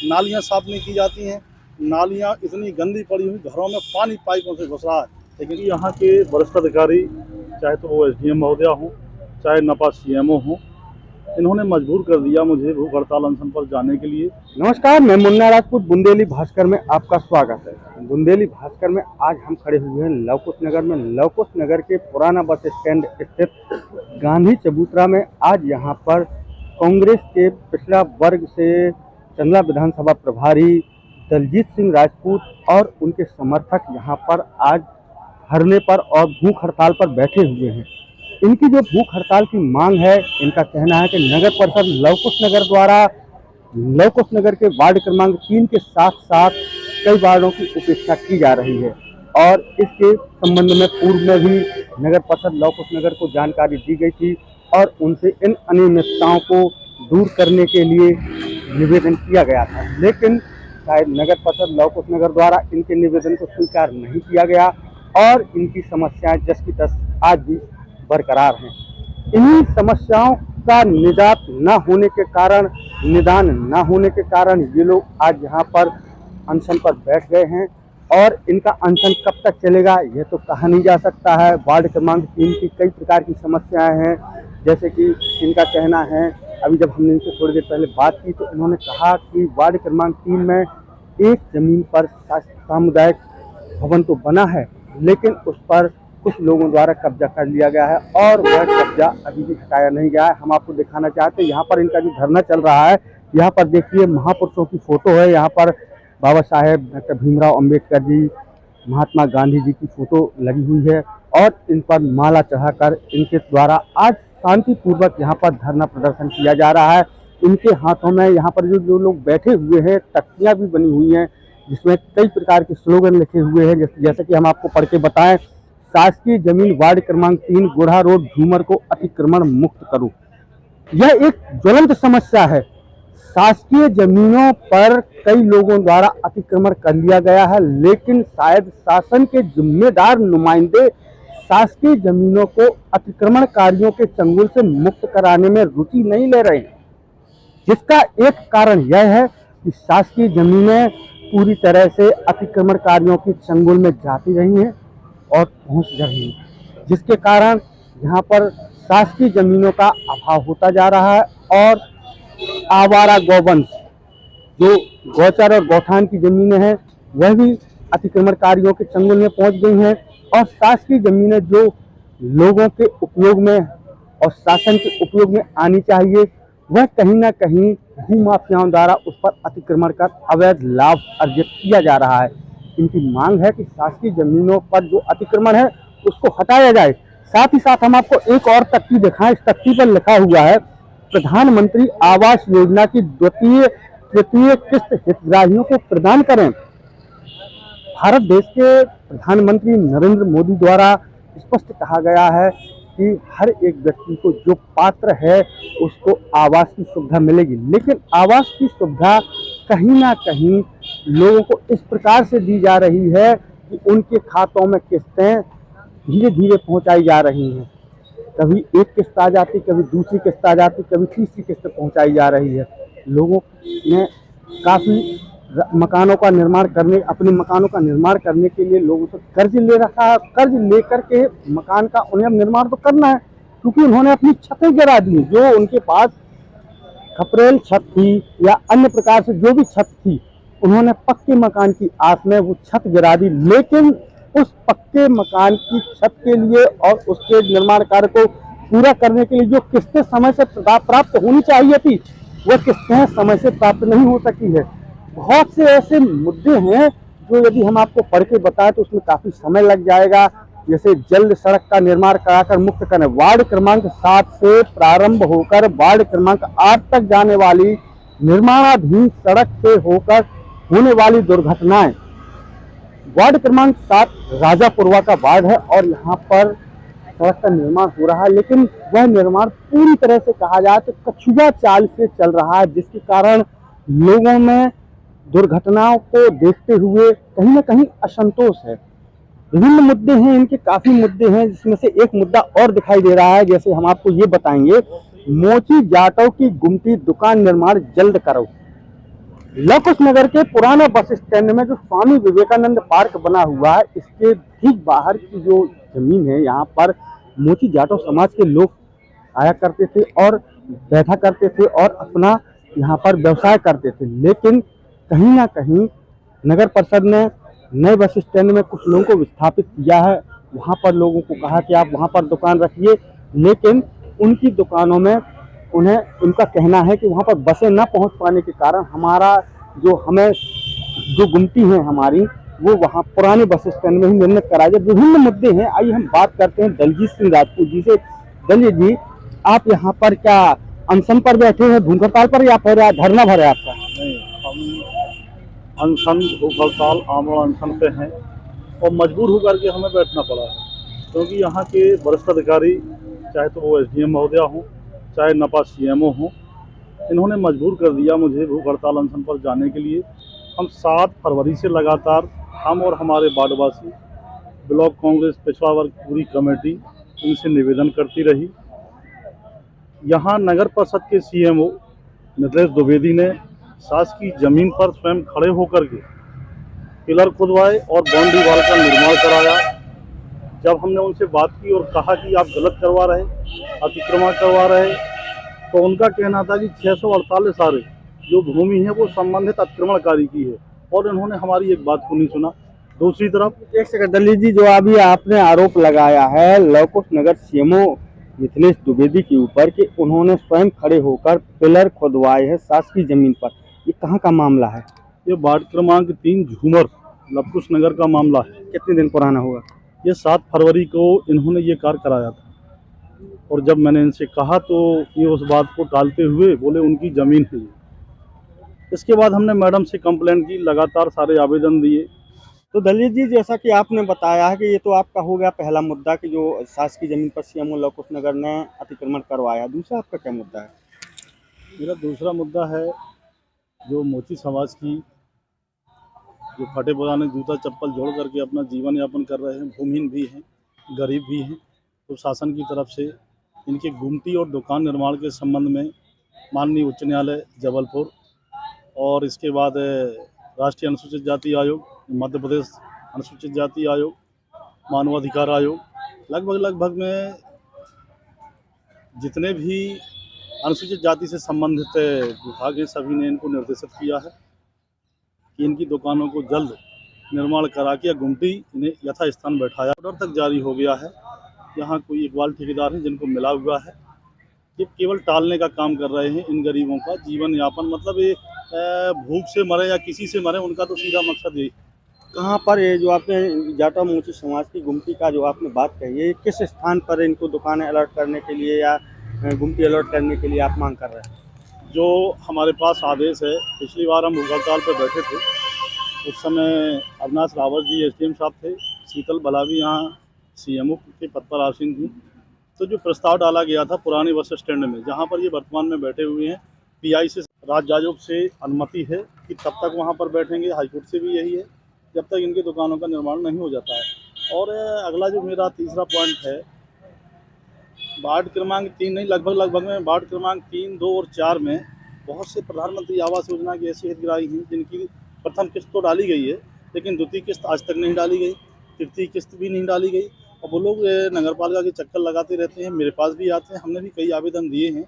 नालियाँ साफ नहीं की जाती हैं। नालियाँ इतनी गंदी पड़ी हुई, घरों में पानी पाइपों से घुस रहा है। लेकिन यहाँ के वरिष्ठ अधिकारी, चाहे तो वो एसडीएम महोदया हों, चाहे नपा सीएमओ हों, इन्होंने मजबूर कर दिया मुझे भूख हड़ताल अनशन पर जाने के लिए। नमस्कार, मैं मुन्ना राजपूत। बुंदेली भास्कर में आपका स्वागत है। बुंदेली भास्कर में आज हम खड़े हुए हैं लवकुश नगर में। लवकुश नगर के पुराना बस स्टैंड स्थित गांधी चबूतरा में आज यहाँ पर कांग्रेस के पिछड़ा वर्ग से चंदला विधानसभा प्रभारी दलजीत सिंह राजपूत और उनके समर्थक यहाँ पर आज धरने पर और भूख हड़ताल पर बैठे हुए हैं। इनकी जो भूख हड़ताल की मांग है, इनका कहना है कि नगर परिषद लवकुश नगर द्वारा लवकुश नगर के वार्ड क्रमांक 3 के साथ साथ कई वार्डों की उपेक्षा की जा रही है और इसके संबंध में पूर्व में भी नगर परिषद लवकुश नगर को जानकारी दी गई थी और उनसे इन अनियमितताओं को दूर करने के लिए निवेदन किया गया था। लेकिन शायद नगर परिषद लवकुश नगर द्वारा इनके निवेदन को स्वीकार नहीं किया गया और इनकी समस्याएं जस की तस आज भी बरकरार हैं। इन्हीं समस्याओं का निजात न होने के कारण, निदान न होने के कारण ये लोग आज यहाँ पर अनशन पर बैठ गए हैं और इनका अनशन कब तक चलेगा यह तो कहा नहीं जा सकता है। वार्ड क्रमांक 3 की कई प्रकार की समस्याएं हैं, जैसे कि इनका कहना है, अभी जब हमने इनसे थोड़ी देर पहले बात की तो इन्होंने कहा कि वार्ड क्रमांक 3 में एक जमीन पर सामुदायिक भवन तो बना है लेकिन उस पर कुछ लोगों द्वारा कब्जा कर लिया गया है और वह कब्जा अभी भी हटाया नहीं गया है। हम आपको दिखाना चाहते हैं यहाँ पर इनका जो धरना चल रहा है। यहाँ पर देखिए महापुरुषों की फोटो है, यहाँ पर बाबा साहेब डॉक्टर भीमराव अंबेडकर जी, महात्मा गांधी जी की फोटो लगी हुई है और इन पर माला चढ़ाकर इनके द्वारा आज शांतिपूर्वक यहाँ पर धरना प्रदर्शन किया जा रहा है। इनके हाथों में यहाँ पर जो लोग बैठे हुए हैं तख्तियाँ भी बनी हुई हैं जिसमें कई प्रकार के स्लोगन लिखे हुए हैं, जैसे कि हम आपको पढ़ के बताएं। शासकीय जमीन वार्ड क्रमांक 3 गोढ़ा रोड झूमर को अतिक्रमण मुक्त करो। यह एक ज्वलंत समस्या है। शासकीय जमीनों पर कई लोगों द्वारा अतिक्रमण कर लिया गया है लेकिन शायद शासन के जिम्मेदार नुमाइंदे शासकीय जमीनों को अतिक्रमणकारियों के चंगुल से मुक्त कराने में रुचि नहीं ले रहे हैं, जिसका एक कारण यह है कि शासकीय जमीनें पूरी तरह से अतिक्रमणकारियों के चंगुल में जाती रही हैं और पहुंच रही है, जिसके कारण यहाँ पर शासकीय जमीनों का अभाव होता जा रहा है और आवारा गौवंश जो गौचर और गौठान की जमीनें हैं वह भी अतिक्रमणकारियों के चंगुल में पहुंच गई हैं और शासकीय जमीनें जो लोगों के उपयोग में और शासन के उपयोग में आनी चाहिए वह कहीं ना कहीं भूमाफियाओं द्वारा उस पर अतिक्रमण कर अवैध लाभ अर्जित किया जा रहा है। इनकी मांग है कि शासकीय जमीनों पर जो अतिक्रमण है उसको हटाया जाए। साथ ही साथ हम आपको एक और तख्ती दिखाएं। इस तख्ती पर लिखा हुआ है, प्रधानमंत्री आवास योजना की तृतीय किस्त हितग्राहियों को प्रदान करें। भारत देश के प्रधानमंत्री नरेंद्र मोदी द्वारा स्पष्ट कहा गया है कि हर एक व्यक्ति को जो पात्र है उसको आवास की सुविधा मिलेगी, लेकिन आवास की सुविधा कहीं ना कहीं लोगों को इस प्रकार से दी जा रही है कि उनके खातों में किस्तें धीरे धीरे पहुंचाई जा रही हैं। कभी एक किस्त आ जाती, कभी दूसरी किस्त आ जाती, कभी तीसरी किस्त पहुंचाई जा रही है। लोगों ने काफ़ी मकानों का निर्माण करने, अपने मकानों का निर्माण करने के लिए लोगों से कर्ज ले रखा है। कर्ज लेकर के मकान का उन्हें निर्माण तो करना है क्योंकि उन्होंने अपनी छतें गिरा दी। जो उनके पास खपरेल छत थी या अन्य प्रकार से जो भी छत थी उन्होंने पक्के मकान की आस में वो छत गिरा दी, लेकिन उस पक्के मकान की छत के लिए और उसके निर्माण कार्य को पूरा करने के लिए जो किस्तें समय से प्राप्त होनी चाहिए थी वह किस्तें समय से प्राप्त नहीं हो सकी है। बहुत से ऐसे मुद्दे हैं जो यदि हम आपको पढ़ के बताएं तो उसमें काफ़ी समय लग जाएगा। जैसे जल्द सड़क का निर्माण कराकर मुक्त करें। वार्ड क्रमांक 7 से प्रारंभ होकर वार्ड क्रमांक 8 तक जाने वाली निर्माणाधीन सड़क से होकर होने वाली दुर्घटनाएं। वार्ड क्रमांक 7 राजापुरवा का वार्ड है और यहाँ पर सड़क का निर्माण हो रहा है, लेकिन वह निर्माण पूरी तरह से कहा जाए तो कछुआ चाल से चल रहा है, जिसके कारण लोगों में दुर्घटनाओं को देखते हुए कहीं ना कहीं असंतोष है। विभिन्न मुद्दे हैं, इनके काफी मुद्दे हैं, जिसमें से एक मुद्दा और दिखाई दे रहा है। जैसे हम आपको ये बताएंगे, मोची जाटव की गुमटी दुकान निर्माण जल्द करो। लवकुश नगर के पुराना बस स्टैंड में जो स्वामी विवेकानंद पार्क बना हुआ है, इसके ठीक बाहर की जो जमीन है, यहाँ पर मोची जाटव समाज के लोग आया करते थे और बैठा करते थे और अपना यहाँ पर व्यवसाय करते थे। लेकिन कहीं ना कहीं नगर परिषद ने नए बस स्टैंड में कुछ लोगों को विस्थापित किया है। वहाँ पर लोगों को कहा कि आप वहाँ पर दुकान रखिए, लेकिन उनकी दुकानों में उन्हें उनका कहना है कि वहाँ पर बसें न पहुँच पाने के कारण हमारा जो हमें जो गुमटी है हमारी, वो वहाँ पुराने बस स्टैंड में ही निर्मित कराई जाए। विभिन्न मुद्दे हैं। आइए हम बात करते हैं दलजीत सिंह राजपूत जी से। दलजीत जी, आप यहाँ पर क्या अनशन पर बैठे हैं, भूख हड़ताल पर, या फिर धरना भर है आपका? नहीं, हम अनशन भूख हड़ताल आमरण अनशन पे हैं और मजबूर होकर के हमें बैठना पड़ा है, क्योंकि यहाँ के वरिष्ठ अधिकारी, चाहे तो वो एसडीएम महोदया हों, चाहे नपा सीएमओ हों, इन्होंने मजबूर कर दिया मुझे भूख हड़ताल अनशन पर जाने के लिए। हम 7 फरवरी से लगातार, हम और हमारे वार्डवासी, ब्लॉक कांग्रेस पिछड़ा वर्ग पूरी कमेटी इनसे निवेदन करती रही। यहाँ नगर परिषद के सीएमओ मिथिलेश द्विवेदी ने शासकीय जमीन पर स्वयं खड़े होकर के पिलर खुदवाए और बाउंड्री वाल का निर्माण कराया। जब हमने उनसे बात की और कहा कि आप गलत करवा रहे, अतिक्रमण करवा रहे, तो उनका कहना था कि 648 आरे जो भूमि है वो संबंधित अतिक्रमणकारी की है, और इन्होंने हमारी एक बात को नहीं सुना। दूसरी तरफ एक सेकंड दलजीत जी, जो अभी आपने आरोप लगाया है लवकुश नगर सीएमओ मिथिलेश द्विवेदी के ऊपर कि उन्होंने स्वयं खड़े होकर पिलर खुदवाए हैं शासकीय जमीन पर, ये कहाँ का मामला है? ये वार्ड क्रमांक 3 झूमर लवकुश नगर का मामला है। कितने दिन पुराना होगा? ये 7 फरवरी को इन्होंने ये कार्य कराया था, और जब मैंने इनसे कहा तो ये उस बात को टालते हुए बोले उनकी ज़मीन है ये। इसके बाद हमने मैडम से कंप्लेंट की, लगातार सारे आवेदन दिए। तो दलजीत जी, जैसा कि आपने बताया है कि ये तो आपका हो गया पहला मुद्दा कि जो शासकीय जमीन पर सीएमओ लवकुश नगर ने अतिक्रमण करवाया। दूसरा आपका क्या मुद्दा है? मेरा दूसरा मुद्दा है जो मोची समाज की, जो फटे पुराने जूता चप्पल जोड़ करके अपना जीवन यापन कर रहे हैं, भूमिहीन भी हैं, गरीब भी हैं, तो शासन की तरफ से इनके गुमटी और दुकान निर्माण के संबंध में माननीय उच्च न्यायालय जबलपुर और इसके बाद राष्ट्रीय अनुसूचित जाति आयोग, मध्य प्रदेश अनुसूचित जाति आयोग, मानवाधिकार आयोग, लगभग में जितने भी अनुसूचित जाति से संबंधित विभाग हैं सभी ने इनको निर्देशित किया है कि इनकी दुकानों को जल्द निर्माण करा के या गुमटी इन्हें यथास्थान बैठाया। ऑर्डर तक जारी हो गया है। यहाँ कोई इकबाल ठेकेदार हैं जिनको मिला हुआ है, ये केवल टालने का काम कर रहे हैं इन गरीबों का जीवन यापन, मतलब ये भूख से मरे या किसी से मरे, उनका तो सीधा मकसद यही। कहाँ पर ये जो आपने जाटव मोची समाज की गुमटी का जो आपने बात कही है, किस स्थान पर इनको दुकानें अलर्ट करने के लिए या गुमटी अलर्ट करने के लिए आप मांग कर रहे हैं? जो हमारे पास आदेश है, पिछली बार हम भूख हड़ताल पर बैठे थे, उस समय अविनाश रावत जी एसडीएम साहब थे, शीतल बलावी यहाँ सीएमओ के पद पर आसीन थी। तो जो प्रस्ताव डाला गया था पुराने बस स्टैंड में, जहाँ पर ये वर्तमान में बैठे हुए हैं, पीआई से, राज्य आयोग से अनुमति है कि तब तक वहाँ पर बैठेंगे, हाईकोर्ट से भी यही है, जब तक इनकी दुकानों का निर्माण नहीं हो जाता है। और अगला जो मेरा तीसरा पॉइंट है, वार्ड क्रमांक 3 नहीं, लगभग में वार्ड क्रमांक 3, 2 और 4 में बहुत से प्रधानमंत्री आवास योजना की ऐसी हितग्राही हैं जिनकी प्रथम किस्त तो डाली गई है, लेकिन द्वितीय किस्त आज तक नहीं डाली गई, तृतीय किस्त भी नहीं डाली गई, और वो लोग नगर पालिका के चक्कर लगाते रहते हैं। मेरे पास भी आते हैं, हमने भी कई आवेदन दिए हैं,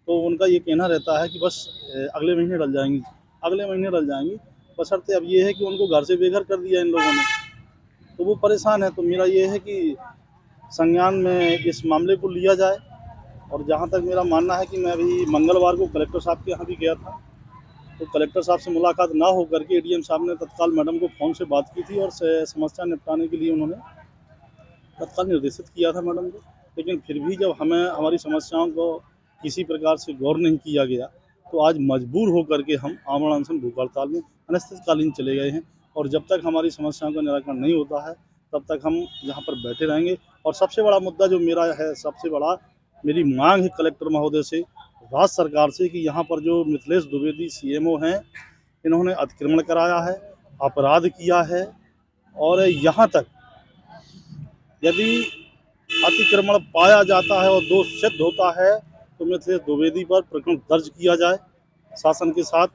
तो उनका ये कहना रहता है कि बस अगले महीने डल जाएंगी, अगले महीने डल जाएंगी। बशर्ते अब ये है कि उनको घर से बेघर कर दिया इन लोगों ने, तो वो परेशान है। तो मेरा ये है कि संज्ञान में इस मामले को लिया जाए। और जहाँ तक मेरा मानना है कि मैं अभी मंगलवार को कलेक्टर साहब के यहाँ भी गया था, तो कलेक्टर साहब से मुलाकात ना हो करके एडीएम साहब ने तत्काल मैडम को फ़ोन से बात की थी और समस्या निपटाने के लिए उन्होंने तत्काल निर्देशित किया था मैडम को। लेकिन फिर भी जब हमें हमारी समस्याओं को किसी प्रकार से गौर नहीं किया गया, तो आज मजबूर होकर के हम आमरण अनशन भूख हड़ताल में अनिश्चितकालीन चले गए हैं। और जब तक हमारी समस्याओं का निराकरण नहीं होता है, तब तक हम यहाँ पर बैठे रहेंगे। और सबसे बड़ा मुद्दा जो मेरा है, सबसे बड़ा मेरी मांग है कलेक्टर महोदय से, राज्य सरकार से, कि यहाँ पर जो मिथिलेश द्विवेदी सीएमओ हैं, इन्होंने अतिक्रमण कराया है, अपराध किया है, और यहाँ तक यदि अतिक्रमण पाया जाता है और दोष सिद्ध होता है तो मिथिलेश द्विवेदी पर प्रकरण दर्ज किया जाए शासन के साथ,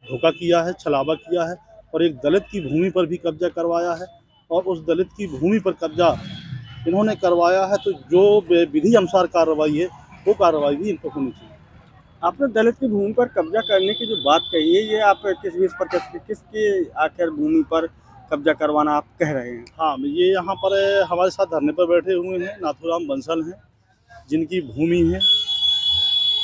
धोखा किया है, छलावा किया है और एक दलित की भूमि पर भी कब्जा करवाया है। और उस दलित की भूमि पर कब्जा इन्होंने करवाया है, तो जो विधि अनुसार कार्रवाई है वो कार्रवाई भी इन पर होनी चाहिए। आपने दलित की भूमि पर कब्जा करने की जो बात कही है, ये आप किस बेस पर किसकी आखिर भूमि पर कब्जा करवाना आप कह रहे हैं? हाँ, ये यहाँ पर हमारे साथ धरने पर बैठे हुए हैं नाथूराम बंसल हैं, जिनकी भूमि है।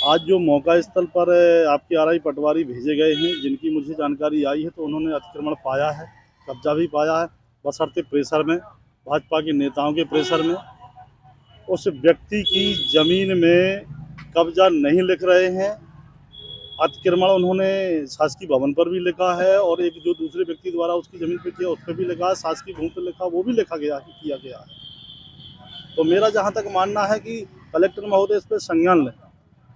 आज जो मौका स्थल पर आपके आरआई पटवारी भेजे गए हैं, जिनकी मुझे जानकारी आई है, तो उन्होंने अतिक्रमण पाया है, कब्जा भी पाया है, बशर्ते प्रेशर में, भाजपा के नेताओं के प्रेशर में। उस व्यक्ति की ज़मीन में कब्जा नहीं लिख रहे हैं, अतिक्रमण उन्होंने शासकीय भवन पर भी लिखा है और एक जो दूसरे व्यक्ति द्वारा उसकी ज़मीन पर किया उस पर भी लिखा है, शासकीय भूमि पर लिखा वो भी लिखा गया है, किया गया है। तो मेरा जहाँ तक मानना है कि कलेक्टर महोदय इस पर संज्ञान लें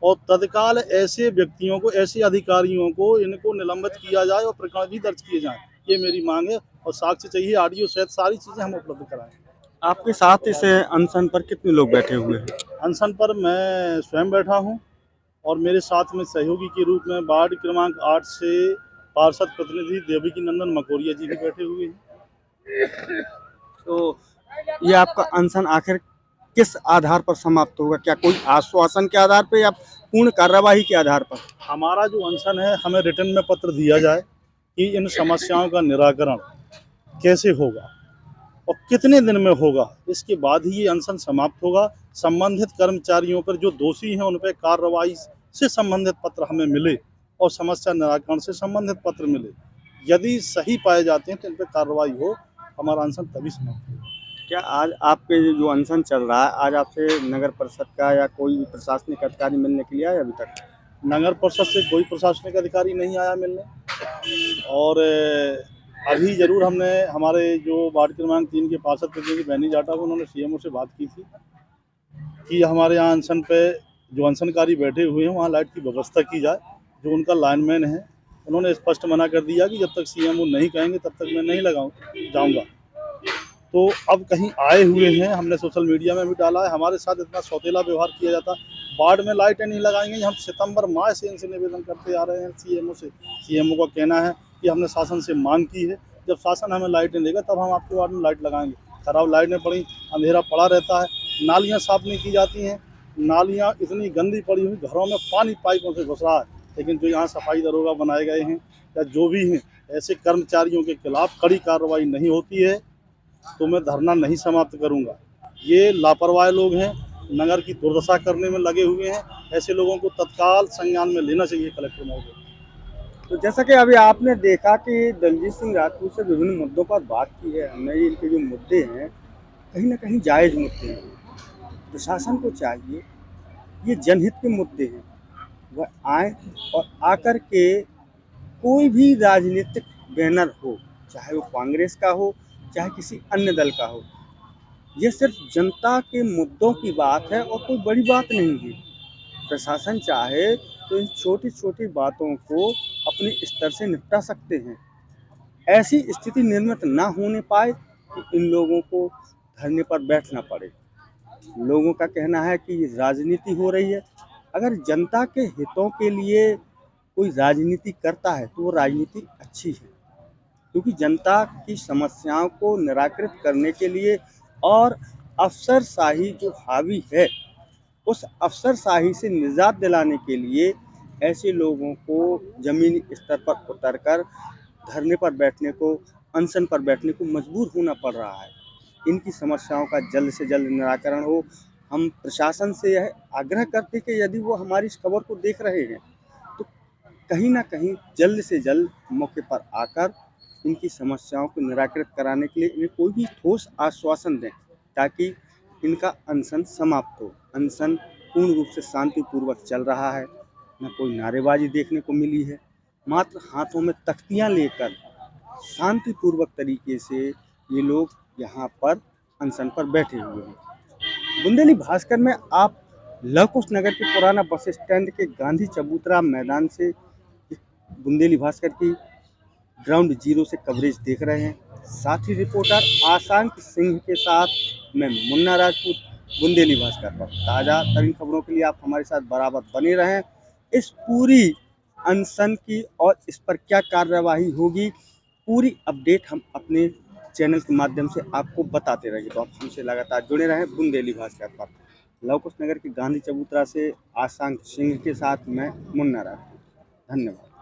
और तत्काल ऐसे व्यक्तियों को, ऐसे अधिकारियों को इनको निलंबित किया जाए और प्रकरण भी दर्ज किए जाएँ। ये मेरी मांग है और साक्ष्य चाहिए, ऑडियो सहित सारी चीज़ें हम उपलब्ध कराएँ। आपके साथ इस अनशन पर कितने लोग बैठे हुए हैं? अनशन पर मैं स्वयं बैठा हूँ और मेरे साथ में सहयोगी के रूप में वार्ड क्रमांक 8 से पार्षद प्रतिनिधि देवकी नंदन मकोरिया जी भी बैठे हुए हैं। तो ये आपका अनशन आखिर किस आधार पर समाप्त होगा? क्या कोई आश्वासन के आधार पर या पूर्ण कार्यवाही के आधार पर? हमारा जो अनशन है, हमें रिटर्न में पत्र दिया जाए कि इन समस्याओं का निराकरण कैसे होगा और कितने दिन में होगा, इसके बाद ही ये अनशन समाप्त होगा। संबंधित कर्मचारियों पर जो दोषी हैं उन पर कार्रवाई से संबंधित पत्र हमें मिले और समस्या निराकरण से संबंधित पत्र मिले। यदि सही पाए जाते हैं तो इन पर कार्रवाई हो, हमारा अनशन तभी समाप्त होगा। क्या आज आपके जो अनशन चल रहा है, आज आपसे नगर परिषद का या कोई भी प्रशासनिक अधिकारी मिलने के लिए आया अभी तक? नगर परिषद से कोई प्रशासनिक अधिकारी नहीं आया मिलने और अभी ज़रूर हमने हमारे जो वार्ड क्रमांक 3 के पार्षद प्रतिनिधि बैनी जाटा को उन्होंने सीएमओ से बात की थी कि हमारे यहाँ अनशन पे जो अनशनकारी बैठे हुए हैं वहाँ लाइट की व्यवस्था की जाए। जो उनका लाइनमैन है उन्होंने स्पष्ट मना कर दिया कि जब तक सीएमओ नहीं कहेंगे तब तक मैं नहीं जाऊँगा। तो अब कहीं आए हुए हैं, हमने सोशल मीडिया में भी डाला है, हमारे साथ इतना सौतेला व्यवहार किया जाता, वार्ड में लाइटें नहीं लगाएंगे। हम सितंबर माह से इनसे निवेदन करते आ रहे हैं सीएमओ से। सीएमओ का कहना है कि हमने शासन से मांग की है, जब शासन हमें लाइटें देगा तब हम आपके वार्ड में लाइट लगाएंगे। खराब लाइटें पड़ी, अंधेरा पड़ा रहता है, नालियाँ साफ़ नहीं की जाती हैं, नालियाँ इतनी गंदी पड़ी हुई, घरों में पानी पाइपों से घुस रहा है। लेकिन जो यहाँ सफाई दरोगा बनाए गए हैं या जो भी हैं, ऐसे कर्मचारियों के खिलाफ कड़ी कार्रवाई नहीं होती है तो मैं धरना नहीं समाप्त करूंगा। ये लापरवाह लोग हैं, नगर की दुर्दशा करने में लगे हुए हैं। ऐसे लोगों को तत्काल संज्ञान में लेना चाहिए कलेक्टर महोदय। तो जैसा कि अभी आपने देखा कि दलजीत सिंह राजपूत से विभिन्न मुद्दों पर बात की है हमने, इनके जो मुद्दे हैं कहीं ना कहीं जायज़ मुद्दे हैं। प्रशासन को चाहिए, ये जनहित के मुद्दे हैं, वह आए और आकर के कोई भी राजनीतिक बैनर हो, चाहे वो कांग्रेस का हो चाहे किसी अन्य दल का हो, ये सिर्फ जनता के मुद्दों की बात है और कोई बड़ी बात नहीं है। प्रशासन चाहे तो इन छोटी छोटी बातों को अपने स्तर से निपटा सकते हैं। ऐसी स्थिति निर्मित ना होने पाए कि इन लोगों को धरने पर बैठना पड़े। लोगों का कहना है कि ये राजनीति हो रही है। अगर जनता के हितों के लिए कोई राजनीति करता है तो वो राजनीति अच्छी है, क्योंकि जनता की समस्याओं को निराकृत करने के लिए और अफसरशाही जो हावी है उस अफसरशाही से निजात दिलाने के लिए ऐसे लोगों को ज़मीनी स्तर पर उतरकर धरने पर बैठने को, अनशन पर बैठने को मजबूर होना पड़ रहा है। इनकी समस्याओं का जल्द से जल्द निराकरण हो। हम प्रशासन से यह आग्रह करते कि यदि वो हमारी इस खबर को देख रहे हैं तो कहीं ना कहीं जल्द से जल्द मौके पर आकर इनकी समस्याओं को निराकृत कराने के लिए इन्हें कोई भी ठोस आश्वासन दें ताकि इनका अनशन समाप्त हो। अनशन पूर्ण रूप से शांतिपूर्वक चल रहा है, न कोई नारेबाजी देखने को मिली है, मात्र हाथों में तख्तियां लेकर शांतिपूर्वक तरीके से ये लोग यहाँ पर अनशन पर बैठे हुए हैं। बुंदेली भास्कर में आप लवकुश नगर के पुराना बस स्टैंड के गांधी चबूतरा मैदान से बुंदेली भास्कर की ग्राउंड जीरो से कवरेज देख रहे हैं। साथी रिपोर्टर आशांक सिंह के साथ मैं मुन्ना राजपूत, बुंदेली भास्कर पर। ताज़ा तरीन खबरों के लिए आप हमारे साथ बराबर बने रहें। इस पूरी अनशन की और इस पर क्या कार्यवाही होगी, पूरी अपडेट हम अपने चैनल के माध्यम से आपको बताते रहेंगे। तो आप हमसे लगातार जुड़े रहें बुंदेली भास्कर पर। लव कुश नगर के गांधी चबूतरा से आशंक सिंह के साथ मैं मुन्ना राठी। धन्यवाद।